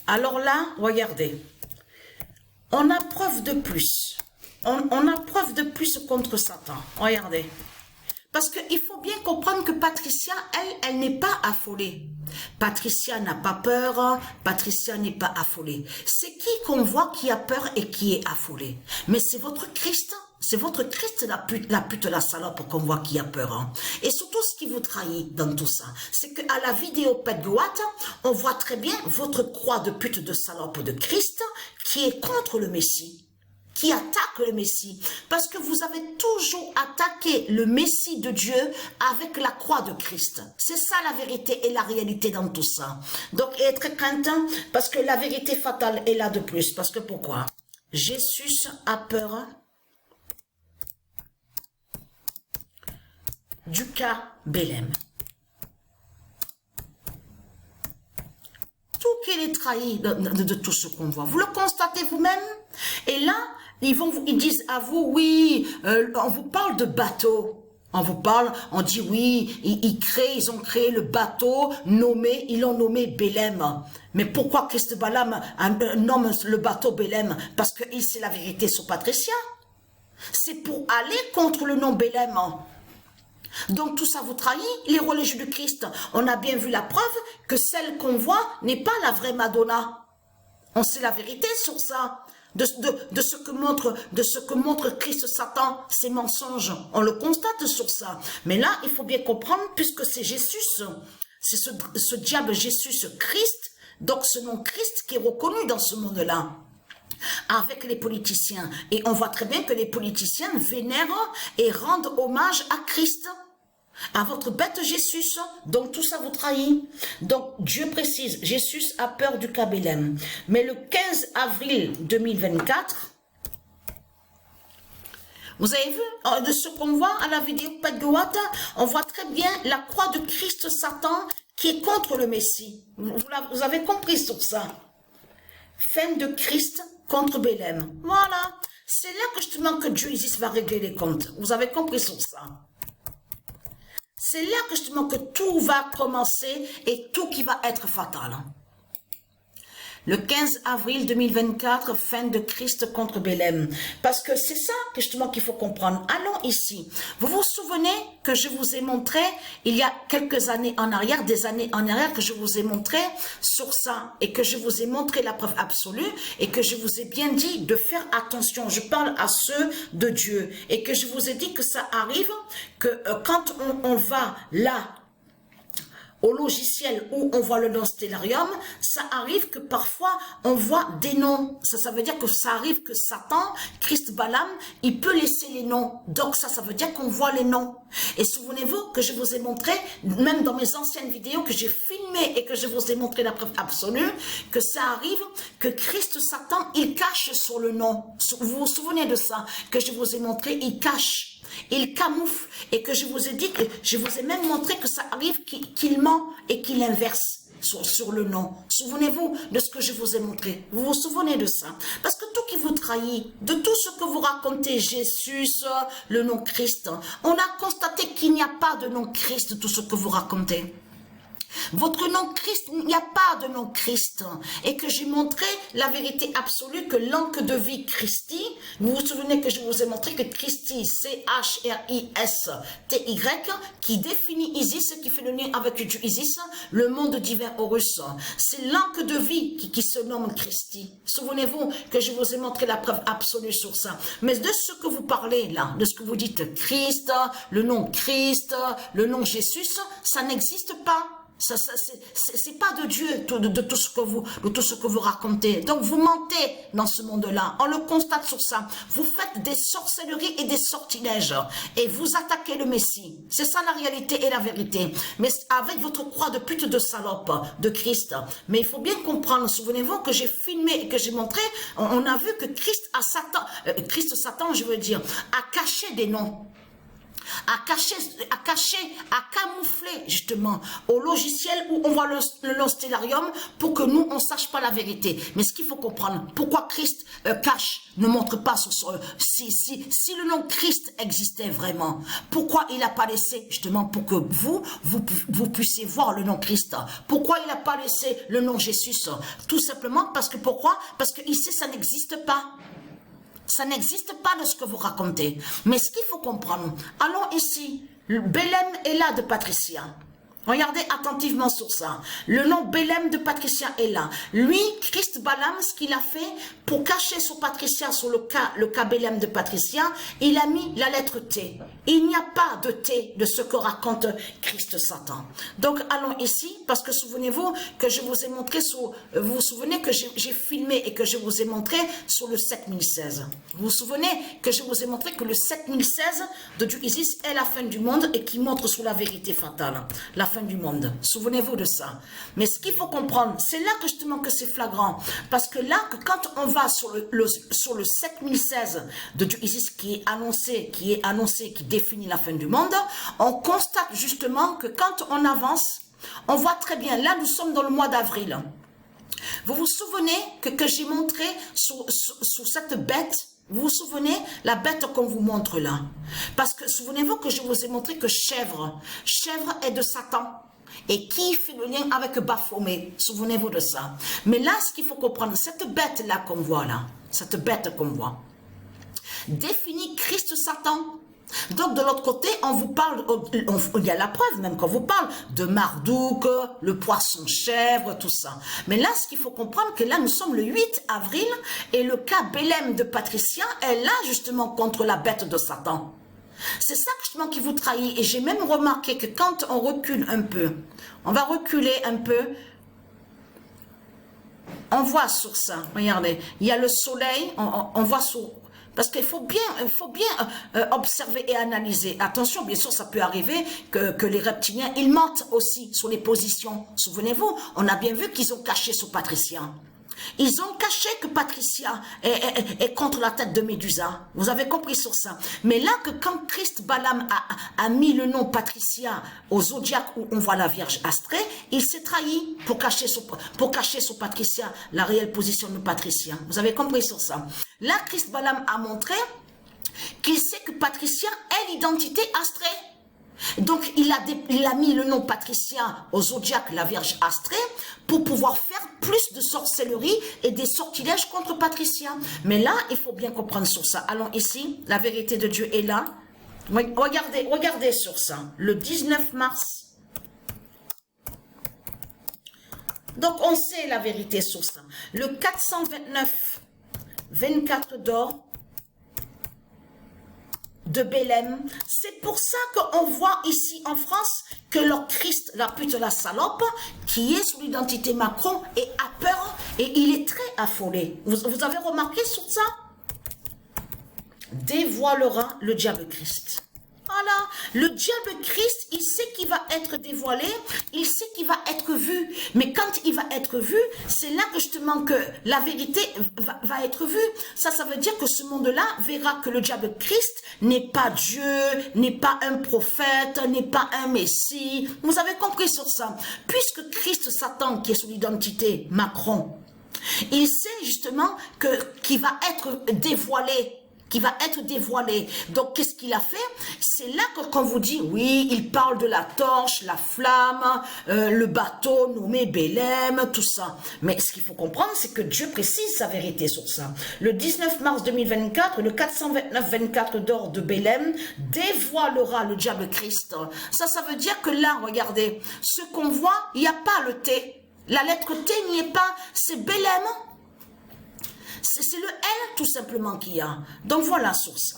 Alors là, regardez. On a preuve de plus. On a preuve de plus contre Satan. Regardez. Parce qu'il faut bien comprendre que Patricia, elle n'est pas affolée. Patricia n'a pas peur, Patricia n'est pas affolée. C'est qui qu'on voit qui a peur et qui est affolé? Mais c'est votre Christ. C'est votre Christ, la pute, la salope qu'on voit qui a peur. Hein. Et surtout, ce qui vous trahit dans tout ça, c'est qu'à la vidéo Pet Goat, on voit très bien votre croix de pute de salope de Christ qui est contre le Messie. Qui attaque le Messie. Parce que vous avez toujours attaqué le Messie de Dieu avec la croix de Christ. C'est ça la vérité et la réalité dans tout ça. Donc, être crainte, parce que la vérité fatale est là de plus. Parce que pourquoi? Jésus a peur du cas Bélem. Tout qu'il est trahi de tout ce qu'on voit. Vous le constatez vous-même. Et là, ils disent à vous, oui, on vous parle de bateau. On vous parle, on dit oui, ils ont créé le bateau ils l'ont nommé Bélem. Mais pourquoi Christ Balaam nomme le bateau Bélem? Parce que c'est la vérité sur Patricia. C'est pour aller contre le nom Bélem. Donc tout ça vous trahit, les religieux du Christ. On a bien vu la preuve que celle qu'on voit n'est pas la vraie Madonna. On sait la vérité sur ça. De ce que montre Christ Satan, ses mensonges. On le constate sur ça. Mais là, il faut bien comprendre, puisque c'est Jésus, c'est ce diable Jésus, ce Christ, donc ce nom Christ qui est reconnu dans ce monde-là. Avec les politiciens. Et on voit très bien que les politiciens vénèrent et rendent hommage à Christ, à votre bête Jésus. Donc tout ça vous trahit. Donc Dieu précise, Jésus a peur du cas Bélem. Mais le 15 avril 2024, vous avez vu, de ce qu'on voit à la vidéo Pet Goat, on voit très bien la croix de Christ Satan qui est contre le Messie. Vous avez compris sur ça. Fin de Christ contre Bélem. Voilà. C'est là que justement que Dieu Isis va régler les comptes. Vous avez compris sur ça. C'est là que justement que tout va commencer et tout qui va être fatal. Le 15 avril 2024, fin de Christ contre Bélem. Parce que c'est ça que justement qu'il faut comprendre. Allons ici. Vous vous souvenez que je vous ai montré, il y a quelques années en arrière, des années en arrière, que je vous ai montré sur ça. Et que je vous ai montré la preuve absolue. Et que je vous ai bien dit de faire attention. Je parle à ceux de Dieu. Et que je vous ai dit que ça arrive, que quand on va là, au logiciel où on voit le nom Stellarium, ça arrive que parfois on voit des noms. Ça veut dire que ça arrive que Satan, Christ Balaam, il peut laisser les noms. Donc ça veut dire qu'on voit les noms. Et souvenez-vous que je vous ai montré, même dans mes anciennes vidéos que j'ai filmées et que je vous ai montré la preuve absolue, que ça arrive que Christ Satan, il cache sur le nom. Vous vous souvenez de ça? Que je vous ai montré, il cache. Il camoufle et que je vous ai dit, que je vous ai même montré que ça arrive qu'il ment et qu'il inverse sur le nom. Souvenez-vous de ce que je vous ai montré. Vous vous souvenez de ça? Parce que tout qui vous trahit, de tout ce que vous racontez, Jésus, le nom Christ, on a constaté qu'il n'y a pas de nom Christ, tout ce que vous racontez. Votre nom Christ, il n'y a pas de nom Christ. Et que j'ai montré la vérité absolue que l'encre de vie Christi, vous vous souvenez que je vous ai montré que Christi, C-H-R-I-S-T-Y, qui définit Isis, qui fait le lien avec Dieu Isis, le monde divin Horus. C'est l'encre de vie qui se nomme Christi. Souvenez-vous que je vous ai montré la preuve absolue sur ça. Mais de ce que vous parlez là, de ce que vous dites Christ, le nom Jésus, ça n'existe pas. C'est pas de Dieu de tout ce que vous racontez. Donc vous mentez dans ce monde-là. On le constate sur ça. Vous faites des sorcelleries et des sortilèges et vous attaquez le Messie. C'est ça la réalité et la vérité. Mais avec votre croix de pute de salope de Christ. Mais il faut bien comprendre. Souvenez-vous que j'ai filmé et que j'ai montré. On a vu que Christ Satan, je veux dire, a caché des noms. à camoufler justement au logiciel où on voit le stellarium pour que nous, on ne sache pas la vérité. Mais ce qu'il faut comprendre, pourquoi Christ cache, ne montre pas si le nom Christ existait vraiment, pourquoi il n'a pas laissé justement pour que vous puissiez voir le nom Christ, pourquoi il n'a pas laissé le nom Jésus, tout simplement parce que pourquoi? Parce que ici ça n'existe pas. Ça n'existe pas de ce que vous racontez. Mais ce qu'il faut comprendre, allons ici, Bélem est là de Patricia. Regardez attentivement sur ça. Le nom Bélem de Patricia est là. Lui, Christ Balaam, ce qu'il a fait pour cacher sur Patricia, sur le cas Bélem de Patricia, il a mis la lettre T. Il n'y a pas de T de ce que raconte Christ Satan. Donc allons ici, parce que souvenez-vous que je vous ai montré vous vous souvenez que j'ai filmé et que je vous ai montré sur le 7016. Vous vous souvenez que je vous ai montré que le 7016 de Dieu Isis est la fin du monde et qui montre sur la vérité fatale. La fin du monde. Souvenez-vous de ça. Mais ce qu'il faut comprendre, c'est là que justement que c'est flagrant. Parce que là, que quand on va sur le 7016 de Dieu Isis qui est annoncé, qui définit la fin du monde, on constate justement que quand on avance, on voit très bien, là nous sommes dans le mois d'avril. Vous vous souvenez que j'ai montré sous cette bête. Vous vous souvenez, la bête qu'on vous montre là? Parce que souvenez-vous que je vous ai montré que chèvre est de Satan. Et qui fait le lien avec Baphomet? Souvenez-vous de ça. Mais là, ce qu'il faut comprendre, cette bête-là qu'on voit là, cette bête qu'on voit, définit Christ Satan. Donc de l'autre côté, on vous parle, il y a la preuve même qu'on vous parle de Marduk, le poisson chèvre, tout ça. Mais là, ce qu'il faut comprendre, que là nous sommes le 8 avril et le cas Bélem de Patricia est là justement contre la bête de Satan. C'est ça justement qui vous trahit. Et j'ai même remarqué que quand on recule un peu, on va reculer un peu, on voit sur ça, regardez, il y a le soleil, on voit sur... Parce qu'il faut bien observer et analyser. Attention, bien sûr, ça peut arriver que les reptiliens, ils mentent aussi sur les positions. Souvenez-vous, on a bien vu qu'ils ont caché sur Patricia. Ils ont caché que Patricia est contre la tête de Médusa. Vous avez compris sur ça. Mais là, que quand Christ Balaam a mis le nom Patricia au zodiaque où on voit la Vierge Astrée, il s'est trahi pour cacher sur Patricia la réelle position de Patricia. Vous avez compris sur ça. Là, Christ Balaam a montré qu'il sait que Patricia est l'identité Astrée. Donc, il a mis le nom Patricia au zodiaque, la Vierge Astrée, pour pouvoir faire plus de sorcellerie et des sortilèges contre Patricia. Mais là, il faut bien comprendre sur ça. Allons ici, la vérité de Dieu est là. Regardez sur ça. Le 19 mars. Donc, on sait la vérité sur ça. Le 429, 24 d'or de Bélem. C'est pour ça qu'on voit ici en France que leur Christ, la pute, la salope, qui est sous l'identité Macron, a peur et il est très affolé. Vous avez remarqué sur ça? Dévoilera le diable Christ. Voilà, le diable Christ, il sait qu'il va être dévoilé, il sait qu'il va être vu. Mais quand il va être vu, c'est là que justement que la vérité va être vue. Ça veut dire que ce monde-là verra que le diable Christ n'est pas Dieu, n'est pas un prophète, n'est pas un messie. Vous avez compris sur ça. Puisque Christ Satan, qui est sous l'identité Macron, il sait justement qu'il va être dévoilé. Donc, qu'est-ce qu'il a fait? C'est là qu'on vous dit, oui, il parle de la torche, la flamme, le bateau nommé Bélem, tout ça. Mais ce qu'il faut comprendre, c'est que Dieu précise sa vérité sur ça. Le 19 mars 2024, le 429-24 d'or de Bélem dévoilera le diable Christ. Ça veut dire que là, regardez, ce qu'on voit, il n'y a pas le T. La lettre T n'y est pas, c'est Bélem. C'est le L tout simplement qu'il y a. Donc voilà sur ça.